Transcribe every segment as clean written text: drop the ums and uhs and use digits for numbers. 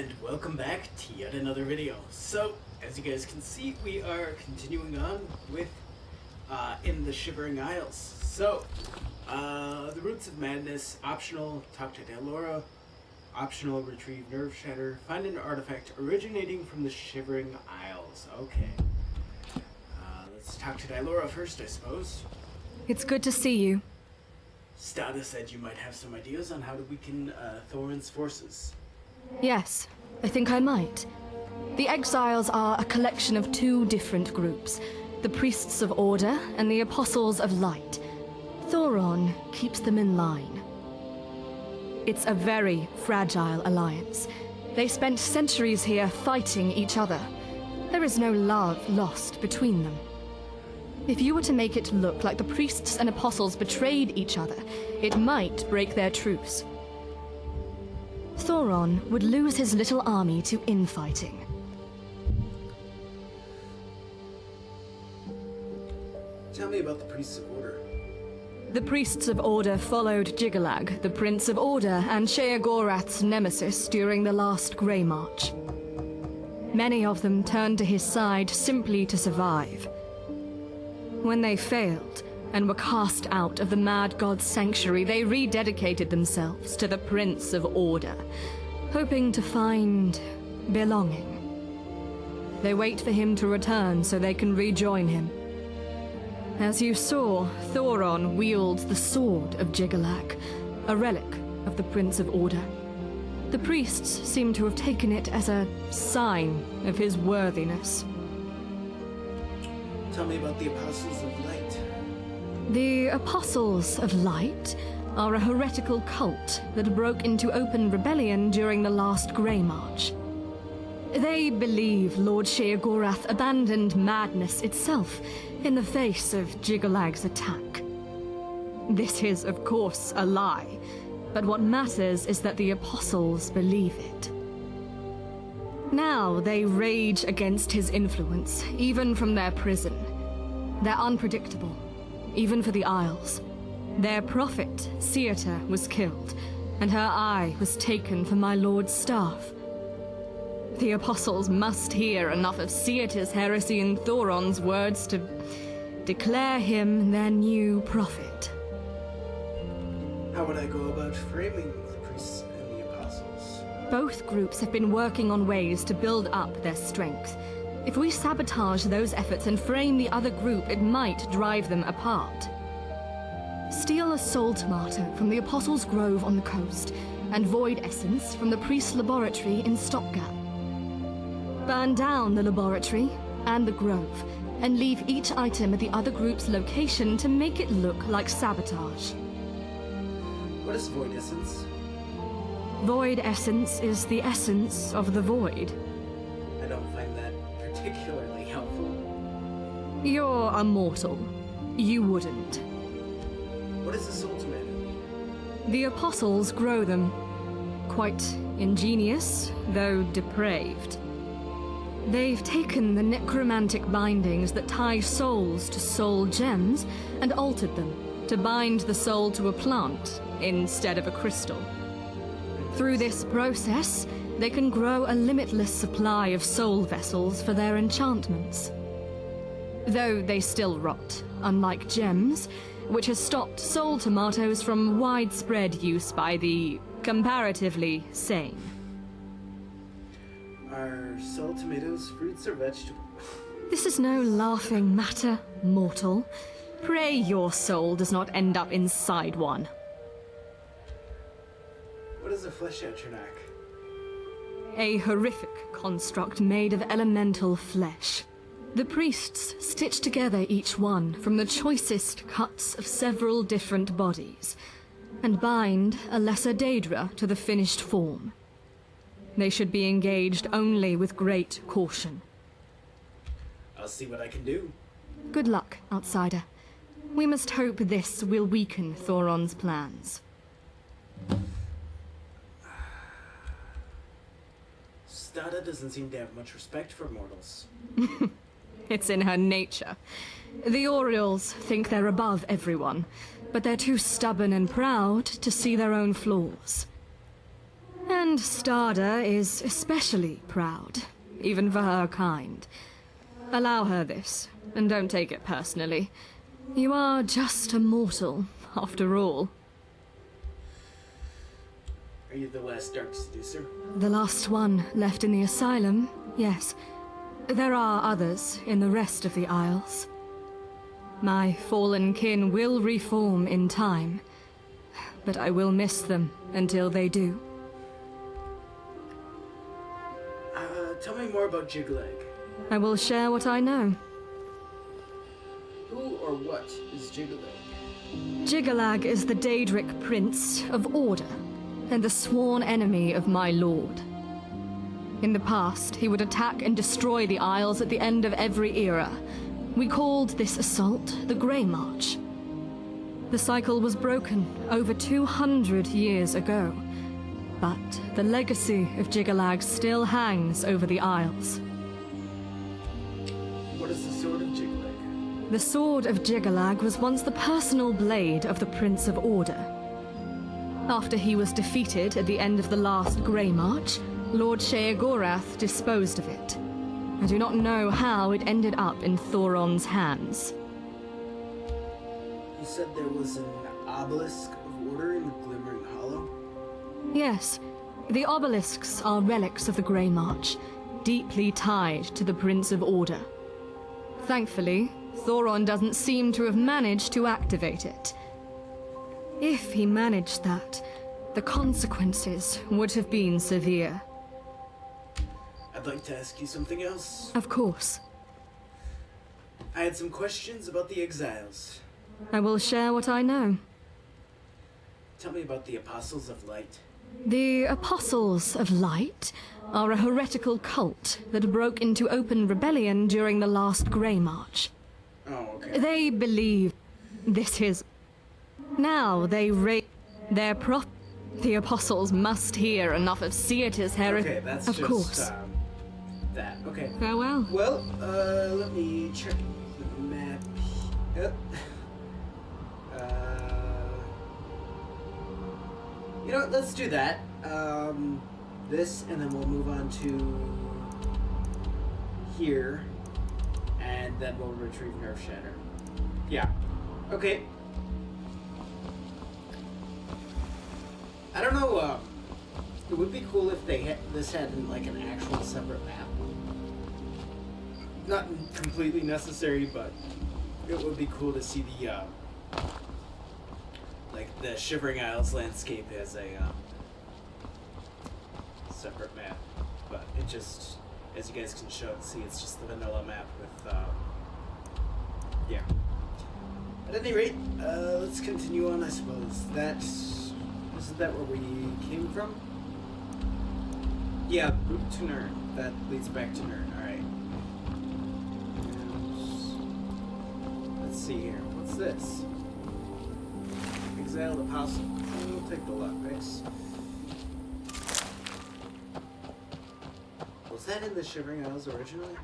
And welcome back to yet another video. So, as you guys can see, we are continuing on with in the Shivering Isles. So, the Roots of Madness, optional, talk to Dylora, optional, retrieve Nerve Shatter, find an artifact originating from the Shivering Isles. Okay. Let's talk to Dylora first, I suppose. It's good to see you. Stada said you might have some ideas on how to weaken Thorin's forces. Yes, I think I might. The Exiles are a collection of two different groups, the Priests of Order and the Apostles of Light. Thoron keeps them in line. It's a very fragile alliance. They spent centuries here fighting each other. There is no love lost between them. If you were to make it look like the Priests and Apostles betrayed each other, it might break their truce. Thoron would lose his little army to infighting. Tell me about the Priests of Order. The Priests of Order followed Jigalag, the Prince of Order, and Sheogorath's nemesis during the last Grey March. Many of them turned to his side simply to survive. When they failed, and were cast out of the Mad God's sanctuary, they rededicated themselves to the Prince of Order, hoping to find belonging. They wait for him to return so they can rejoin him. As you saw, Thoron wields the Sword of Jigalag, a relic of the Prince of Order. The priests seem to have taken it as a sign of his worthiness. Tell me about the Apostles of Light. The Apostles of Light are a heretical cult that broke into open rebellion during the last Grey March. They believe Lord Sheogorath abandoned madness itself in the face of Jigalag's attack. This is, of course, a lie, but what matters is that the Apostles believe it. Now they rage against his influence, even from their prison. They're unpredictable, even for the Isles. Their prophet, Theodor, was killed, and her eye was taken for my lord's staff. The Apostles must hear enough of Theodor's heresy and Thoron's words to declare him their new prophet. How would I go about framing the Priests and the Apostles? Both groups have been working on ways to build up their strength. If we sabotage those efforts and frame the other group, it might drive them apart. Steal a soul tomato from the Apostles' Grove on the coast, and void essence from the priest's laboratory in Stopgap. Burn down the laboratory and the grove, and leave each item at the other group's location to make it look like sabotage. What is void essence? Void essence is the essence of the void. I don't find that particularly helpful. You're a mortal. You wouldn't. What is a soul tomato? The Apostles grow them. Quite ingenious, though depraved. They've taken the necromantic bindings that tie souls to soul gems and altered them to bind the soul to a plant instead of a crystal. Through this process, they can grow a limitless supply of soul vessels for their enchantments. Though they still rot, unlike gems, which has stopped soul tomatoes from widespread use by the comparatively sane. Are soul tomatoes fruits or vegetables? This is no laughing matter, mortal. Pray your soul does not end up inside one. What is a flesh Atronach? A horrific construct made of elemental flesh. The priests stitch together each one from the choicest cuts of several different bodies, and bind a lesser Daedra to the finished form. They should be engaged only with great caution. I'll see what I can do. Good luck, outsider. We must hope this will weaken Thoron's plans. Stada doesn't seem to have much respect for mortals. It's in her nature. The Orioles think they're above everyone, but they're too stubborn and proud to see their own flaws. And Stada is especially proud, even for her kind. Allow her this, and don't take it personally. You are just a mortal, after all. Are you the last Dark Seducer? The last one left in the asylum, yes. There are others in the rest of the Isles. My fallen kin will reform in time, but I will miss them until they do. Tell me more about Jigleg. I will share what I know. Who or what is Jigleg? Jigalag is the Daedric Prince of Order, and the sworn enemy of my lord. In the past, he would attack and destroy the Isles at the end of every era. We called this assault the Grey March. The cycle was broken over 200 years ago, but the legacy of Jigalag still hangs over the Isles. What is the Sword of Jigleg? The Sword of Jigalag was once the personal blade of the Prince of Order. After he was defeated at the end of the last Grey March, Lord Sheogorath disposed of it. I do not know how it ended up in Thoron's hands. You said there was an obelisk of order in the Glimmering Hollow? Yes, the obelisks are relics of the Grey March, deeply tied to the Prince of Order. Thankfully, Thoron doesn't seem to have managed to activate it. If he managed that, the consequences would have been severe. I'd like to ask you something else. Of course. I had some questions about the exiles. I will share what I know. Tell me about the Apostles of Light. The Apostles of Light are a heretical cult that broke into open rebellion during the last Grey March. Oh, okay. They believe this is... Now they raise their The Apostles must hear enough of Seator's heresy. Okay, that's of just, course. That. Okay. Farewell. Well, let me check the map. Yep. You know what, let's do that. This, and then we'll move on to here, and then we'll retrieve Nerve Shatter. Yeah. Okay. I don't know, it would be cool if they this had like an actual separate map. Not completely necessary, but it would be cool to see the, like the Shivering Isles landscape as a, separate map. But it just, as you guys can see, it's just the vanilla map with, yeah. At any rate, let's continue on, I suppose. Isn't that where we came from? Yeah, route to Nern. That leads back to Nern, alright. Let's see here. What's this? Exiled Apostle. We'll take the lockpicks. Was that in the Shivering Isles originally?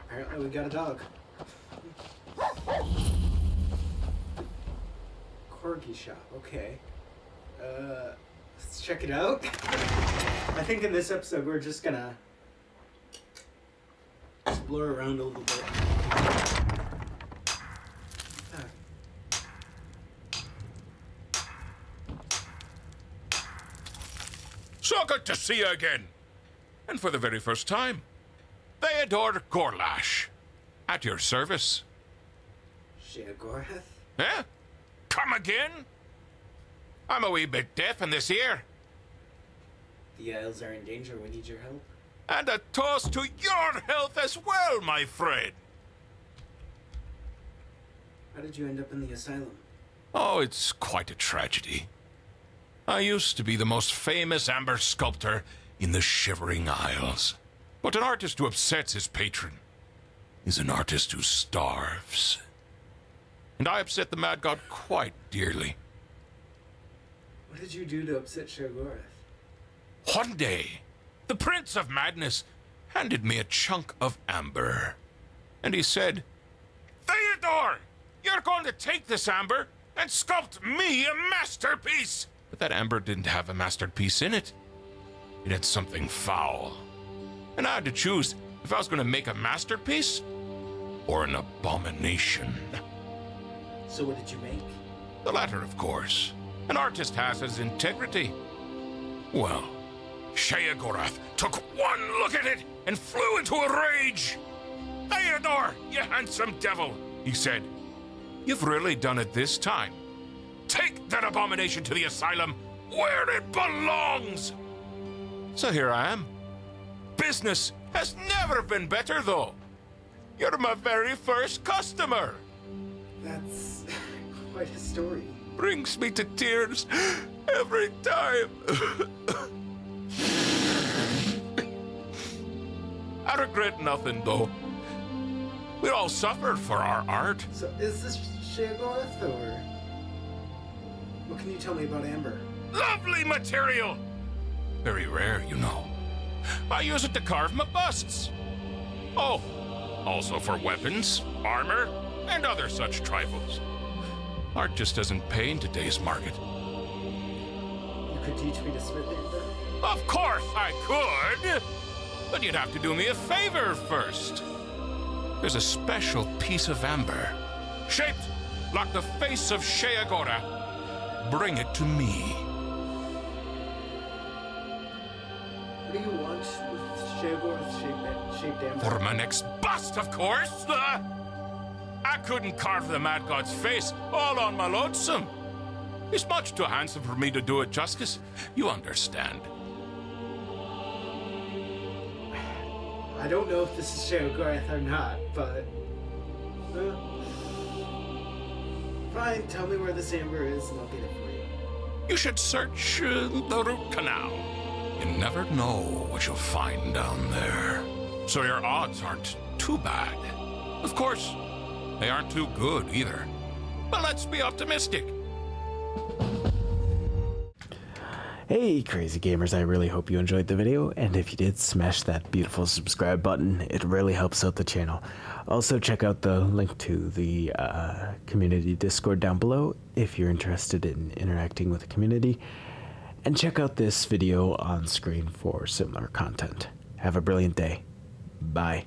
Apparently we got a dog. Corgi shop, okay. Let's check it out. I think in this episode we're just gonna explore around a little bit. So good to see you again. And for the very first time, Theodor Gorlash. At your service. Sheogorath? Eh? Come again? I'm a wee bit deaf in this ear. The Isles are in danger. We need your help. And a toast to your health as well, my friend. How did you end up in the asylum? Oh, it's quite a tragedy. I used to be the most famous amber sculptor in the Shivering Isles. But an artist who upsets his patron is an artist who starves. And I upset the mad god quite dearly. What did you do to upset Sheogorath? One day, the Prince of Madness handed me a chunk of amber. And he said, "Theodor, you're going to take this amber and sculpt me a masterpiece." But that amber didn't have a masterpiece in it. It had something foul. And I had to choose if I was going to make a masterpiece or an abomination. So what did you make? The latter, of course. An artist has his integrity. Well, Sheogorath took one look at it and flew into a rage. "Theodor, you handsome devil," he said. "You've really done it this time. Take that abomination to the asylum where it belongs." So here I am. Business has never been better, though. You're my very first customer. That's quite a story. Brings me to tears every time. I regret nothing, though. We all suffered for our art. So is this Sheogorath, or what can you tell me about amber? Lovely material! Very rare, you know. I use it to carve my busts. Oh, also for weapons, armor, and other such trifles. Art just doesn't pay in today's market. You could teach me to smith amber? Of course I could! But you'd have to do me a favor first. There's a special piece of amber, shaped like the face of Sheogorath. Bring it to me. What do you want with Sheogorath shaped amber? For my next bust, of course! I couldn't carve the mad god's face all on my lonesome. He's much too handsome for me to do it justice. You understand. I don't know if this is Sheogorath or not, but... fine, tell me where this amber is and I'll get it for you. You should search the root canal. You never know what you'll find down there. So your odds aren't too bad. Of course, they aren't too good either. But let's be optimistic. Hey crazy gamers, I really hope you enjoyed the video, and if you did, smash that beautiful subscribe button. It really helps out the channel. Also check out the link to the community Discord down below if you're interested in interacting with the community, and check out this video on screen for similar content. Have a brilliant day. Bye.